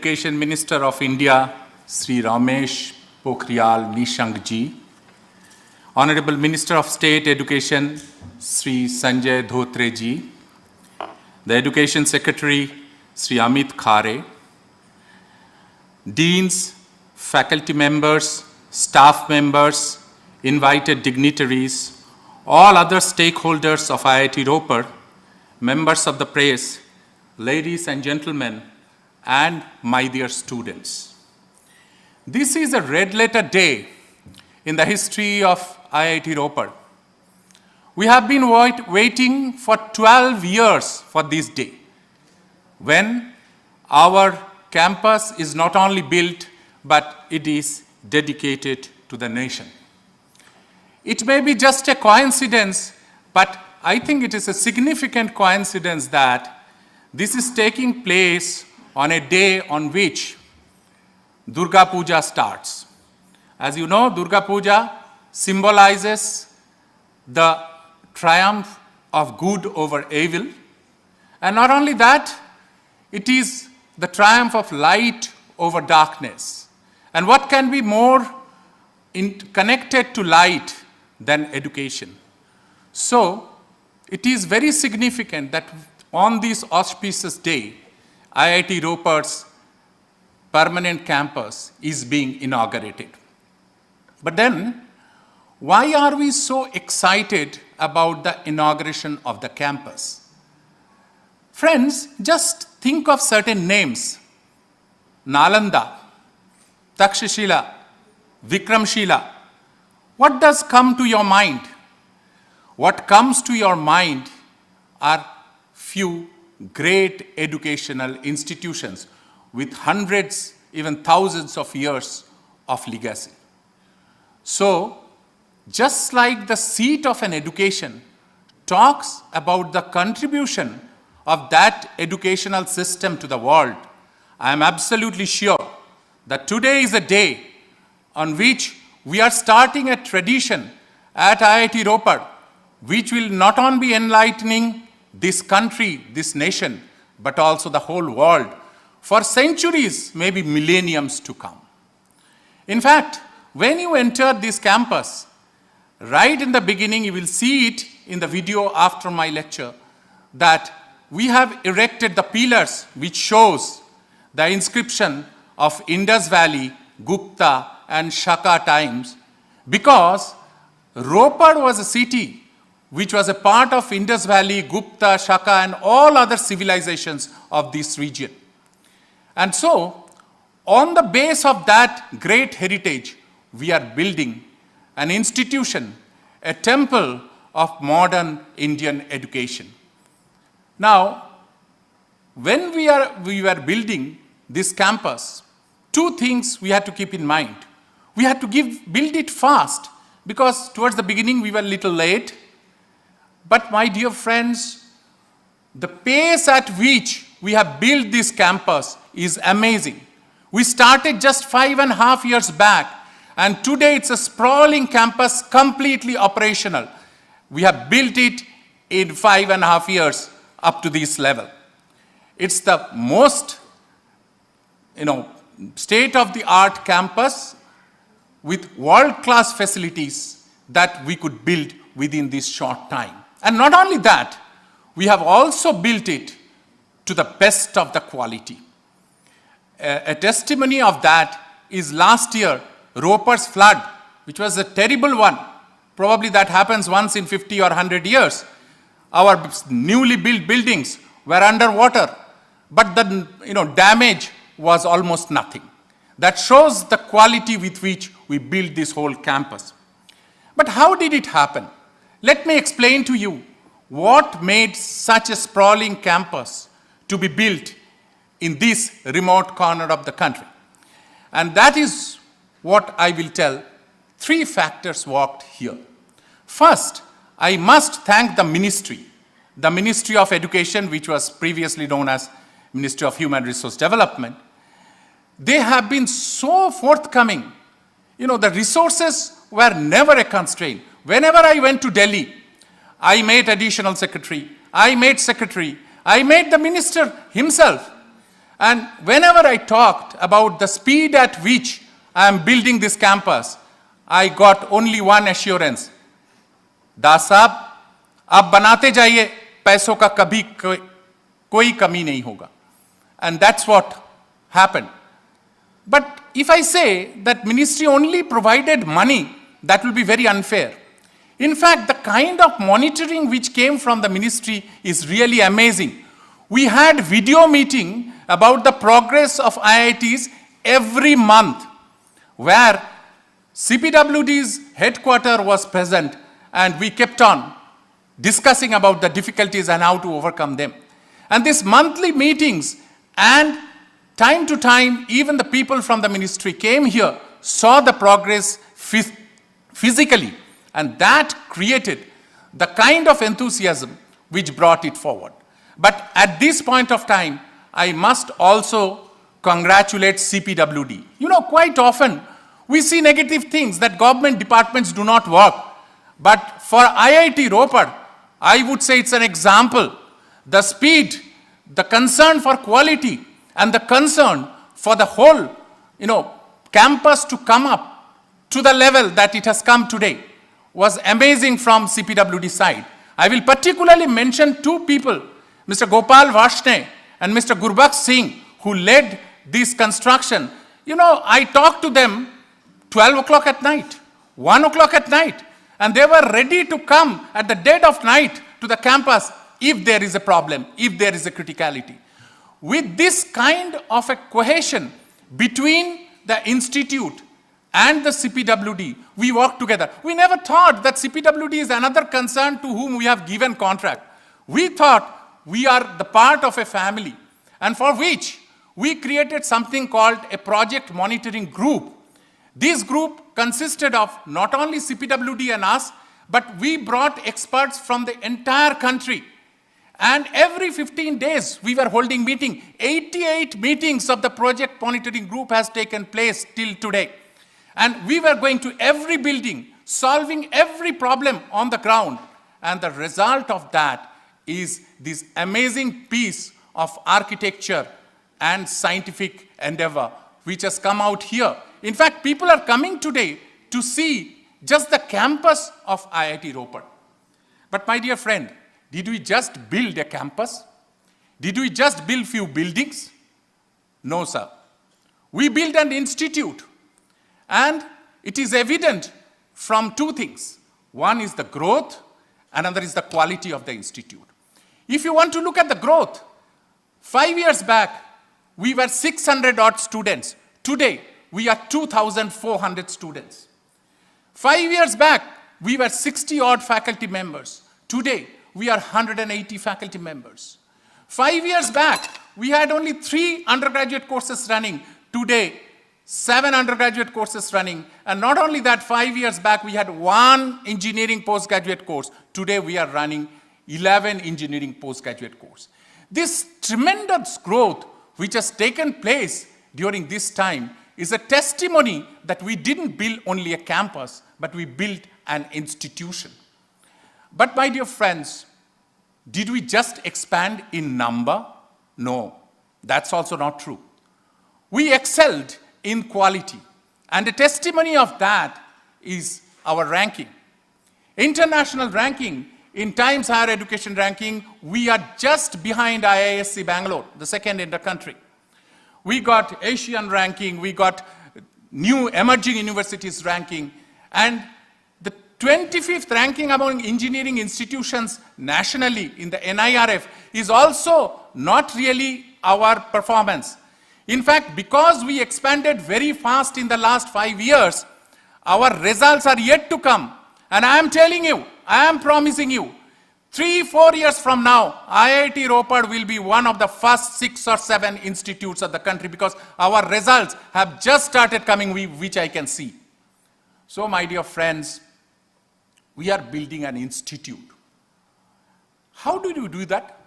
Education Minister of India, Sri Ramesh Pokhriyal Nishank ji, Honorable Minister of State Education, Sri Sanjay Dhotre ji, the Education Secretary, Sri Amit Khare, Deans, faculty members, staff members, invited dignitaries, all other stakeholders of IIT Ropar, members of the press, ladies and gentlemen, and my dear students. This is a red letter day in the history of IIT Ropar. We have been waiting for 12 years for this day, when our campus is not only built, but it is dedicated to the nation. It may be just a coincidence, but I think it is a significant coincidence that this is taking place on a day on which Durga Puja starts. As you know, Durga Puja symbolizes the triumph of good over evil. And not only that, it is the triumph of light over darkness. And what can be more connected to light than education? So, it is very significant that on this auspicious day, IIT Ropar's permanent campus is being inaugurated. But then, why are we so excited about the inauguration of the campus? Friends, just think of certain names: Nalanda, Takshashila, Vikramshila. What does come to your mind? What comes to your mind are few great educational institutions with hundreds, even thousands of years of legacy. So, just like the seat of an education talks about the contribution of that educational system to the world, I am absolutely sure that today is a day on which we are starting a tradition at IIT Ropar, which will not only be enlightening this country, this nation, but also the whole world for centuries, maybe millenniums to come. In fact, when you enter this campus, right in the beginning, you will see it in the video after my lecture, that we have erected the pillars which shows the inscription of Indus Valley, Gupta and Shaka times, because Ropar was a city which was a part of Indus Valley, Gupta, Shaka, and all other civilizations of this region. And so, on the base of that great heritage, we are building an institution, a temple of modern Indian education. Now, when we were building this campus, two things we had to keep in mind. We had to build it fast, because towards the beginning we were a little late. But my dear friends, the pace at which we have built this campus is amazing. We started just 5.5 years back, and today it's a sprawling campus, completely operational. We have built it in 5.5 years up to this level. It's the most, state-of-the-art campus with world-class facilities that we could build within this short time. And not only that, we have also built it to the best of the quality. A testimony of that is last year, Ropar's flood, which was a terrible one. Probably that happens once in 50 or 100 years. Our newly built buildings were underwater, but the damage was almost nothing. That shows the quality with which we built this whole campus. But how did it happen? Let me explain to you what made such a sprawling campus to be built in this remote corner of the country. And that is what I will tell. 3 factors worked here. First, I must thank the Ministry of Education, which was previously known as Ministry of Human Resource Development. They have been so forthcoming. The resources were never a constraint. Whenever I went to Delhi, I made additional secretary, I made secretary, I made the minister himself. And whenever I talked about the speed at which I am building this campus, I got only one assurance. दास साहब, आप बनाते जाइए, पैसों का कभी कोई कमी नहीं होगा. And that's what happened. But if I say that ministry only provided money, that will be very unfair. In fact, the kind of monitoring which came from the ministry is really amazing. We had video meeting about the progress of IITs every month, where CPWD's headquarter was present, and we kept on discussing about the difficulties and how to overcome them. And these monthly meetings, and time to time, even the people from the ministry came here, saw the progress physically, and that created the kind of enthusiasm which brought it forward. But at this point of time, I must also congratulate CPWD. You know, quite often we see negative things that government departments do not work. But for IIT Ropar, I would say it's an example. The speed, the concern for quality, and the concern for the whole, campus to come up to the level that it has come today was amazing from CPWD side. I will particularly mention two people, Mr. Gopal Varshney and Mr. Gurbaksh Singh, who led this construction. I talked to them 12 o'clock at night, 1 o'clock at night, and they were ready to come at the dead of night to the campus if there is a problem, if there is a criticality. With this kind of a cohesion between the institute and the CPWD, we work together. We never thought that CPWD is another concern to whom we have given contract. We thought we are the part of a family, and for which we created something called a project monitoring group. This group consisted of not only CPWD and us, but we brought experts from the entire country. And every 15 days, we were holding meeting. 88 meetings of the project monitoring group has taken place till today. And we were going to every building, solving every problem on the ground. And the result of that is this amazing piece of architecture and scientific endeavor, which has come out here. In fact, people are coming today to see just the campus of IIT Ropar. But my dear friend, did we just build a campus? Did we just build few buildings? No, sir. We built an institute. And it is evident from two things. One is the growth, another is the quality of the institute. If you want to look at the growth, 5 years back, we were 600 odd students. Today, we are 2,400 students. 5 years back, we were 60 odd faculty members. Today, we are 180 faculty members. 5 years back, we had only 3 undergraduate courses running. Today, 7 undergraduate courses running. And not only that, 5 years back, we had 1 engineering postgraduate course. Today, we are running 11 engineering postgraduate course. This tremendous growth which has taken place during this time is a testimony that we didn't build only a campus, but we built an institution. But my dear friends, did we just expand in number? No, that's also not true. We excelled in quality, and a testimony of that is our ranking. International ranking, in Times Higher Education ranking, we are just behind IISc Bangalore, the second in the country. We got Asian ranking, we got new emerging universities ranking, and the 25th ranking among engineering institutions nationally in the NIRF is also not really our performance. In fact, because we expanded very fast in the last 5 years, our results are yet to come. And I am telling you, I am promising you, 3-4 years from now, IIT Ropar will be one of the first 6 or 7 institutes of the country, because our results have just started coming, which I can see. So my dear friends, we are building an institute. How did you do that?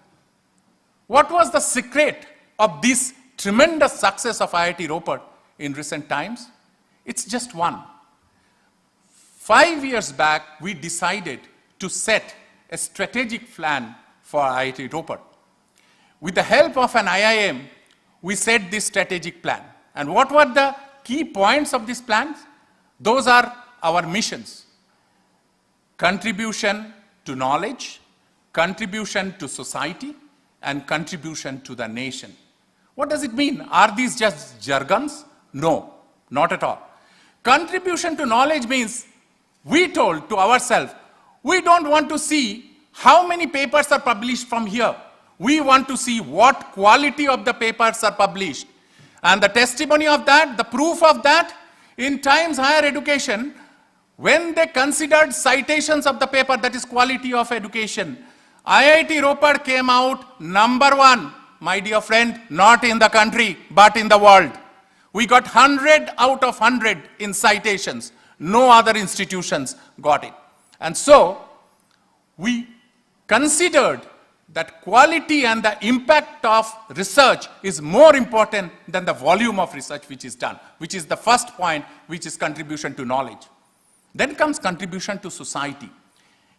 What was the secret of this tremendous success of IIT Ropar in recent times? It's just one. 5 years back, we decided to set a strategic plan for IIT Ropar. With the help of an IIM, we set this strategic plan. And what were the key points of this plan? Those are our missions. Contribution to knowledge, contribution to society, and contribution to the nation. What does it mean? Are these just jargons? No, not at all. Contribution to knowledge means we told to ourselves, we don't want to see how many papers are published from here. We want to see what quality of the papers are published. And the testimony of that, the proof of that, in Times Higher Education, when they considered citations of the paper, that is quality of education, IIT Ropar came out #1, my dear friend, not in the country, but in the world. We got 100 out of 100 in citations. No other institutions got it. And so, we considered that quality and the impact of research is more important than the volume of research which is done, which is the first point, which is contribution to knowledge. Then comes contribution to society.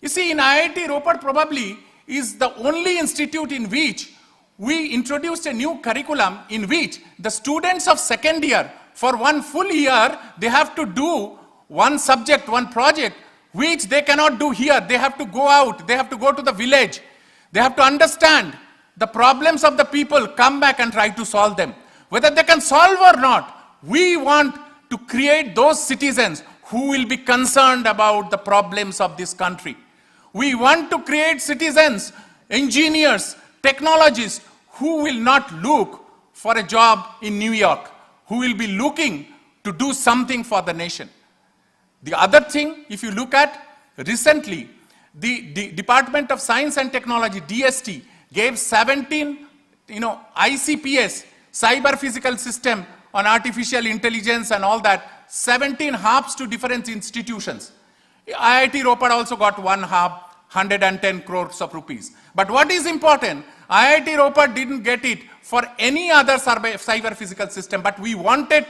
You see, in IIT Ropar probably is the only institute in which we introduced a new curriculum in which the students of second year, for one full year, they have to do one subject, one project, which they cannot do here. They have to go out, they have to go to the village. They have to understand the problems of the people, come back and try to solve them. Whether they can solve or not, we want to create those citizens who will be concerned about the problems of this country. We want to create citizens, engineers, technologists who will not look for a job in New York, who will be looking to do something for the nation. The other thing, if you look at recently, the Department of Science and Technology, DST, gave 17, ICPS, Cyber Physical System on Artificial Intelligence and all that, 17 hubs to different institutions. IIT Ropar also got one hub, 110 crores of rupees. But what is important, IIT Ropar didn't get it for any other cyber physical system, but we wanted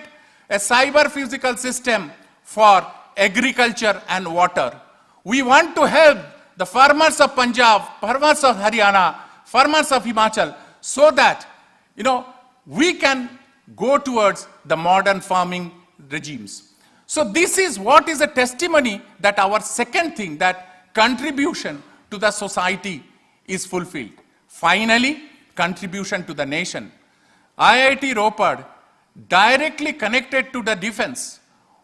a cyber physical system for agriculture and water. We want to help the farmers of Punjab, farmers of Haryana, farmers of Himachal, so that, we can go towards the modern farming regimes. So this is what is a testimony that our second thing, that contribution to the society is fulfilled. Finally, contribution to the nation. IIT Ropar, directly connected to the defense.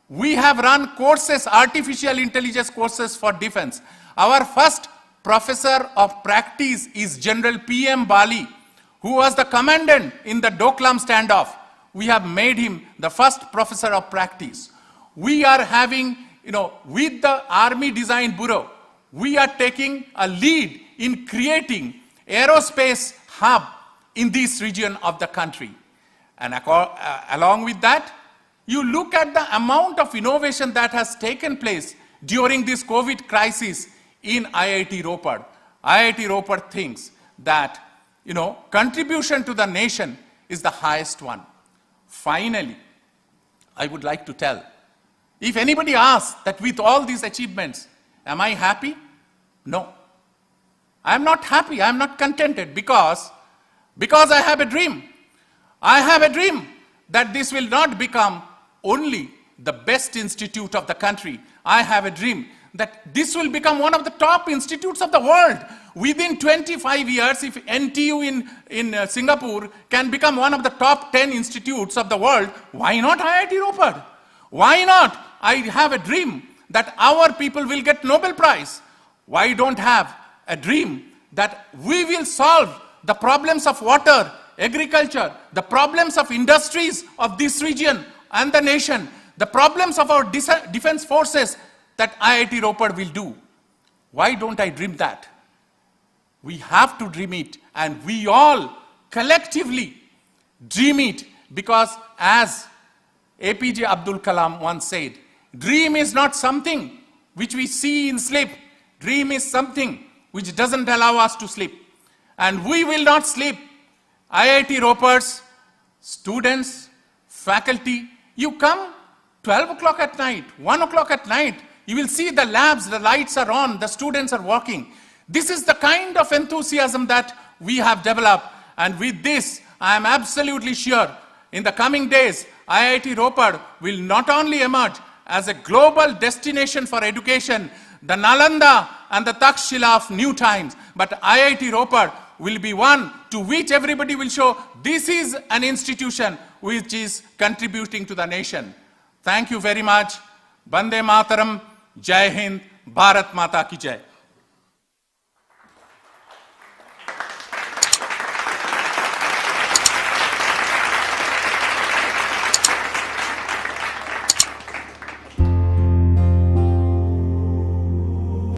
We have run courses, artificial intelligence courses for defense. Our first professor of practice is General P.M. Bali, who was the commandant in the Doklam standoff. We have made him the first professor of practice. We are having, with the Army Design Bureau, we are taking a lead in creating aerospace hub in this region of the country. And along with that, you look at the amount of innovation that has taken place during this COVID crisis in IIT Ropar. IIT Ropar thinks that, contribution to the nation is the highest one. Finally, I would like to tell, if anybody asks that with all these achievements, am I happy? No. I am not happy, I am not contented because I have a dream. I have a dream that this will not become only the best institute of the country. I have a dream that this will become one of the top institutes of the world. Within 25 years, if NTU in Singapore can become one of the top 10 institutes of the world, why not IIT Ropar? Why not? I have a dream that our people will get Nobel Prize. Why don't have a dream that we will solve the problems of water, agriculture, the problems of industries of this region and the nation, the problems of our defense forces that IIT Ropar will do. Why don't I dream that? We have to dream it, and we all collectively dream it, because as APJ Abdul Kalam once said, dream is not something which we see in sleep. Dream is something which doesn't allow us to sleep. And we will not sleep. IIT Ropar's students, faculty, you come 12 o'clock at night, 1 o'clock at night, you will see the labs, the lights are on, the students are working. This is the kind of enthusiasm that we have developed, and with this, I am absolutely sure in the coming days, IIT Ropar will not only emerge as a global destination for education, the Nalanda and the Takshila of new times, but IIT Ropar will be one to which everybody will show this is an institution which is contributing to the nation. Thank you very much. Bande Mataram, Jai Hind, Bharat Mata Ki Jai.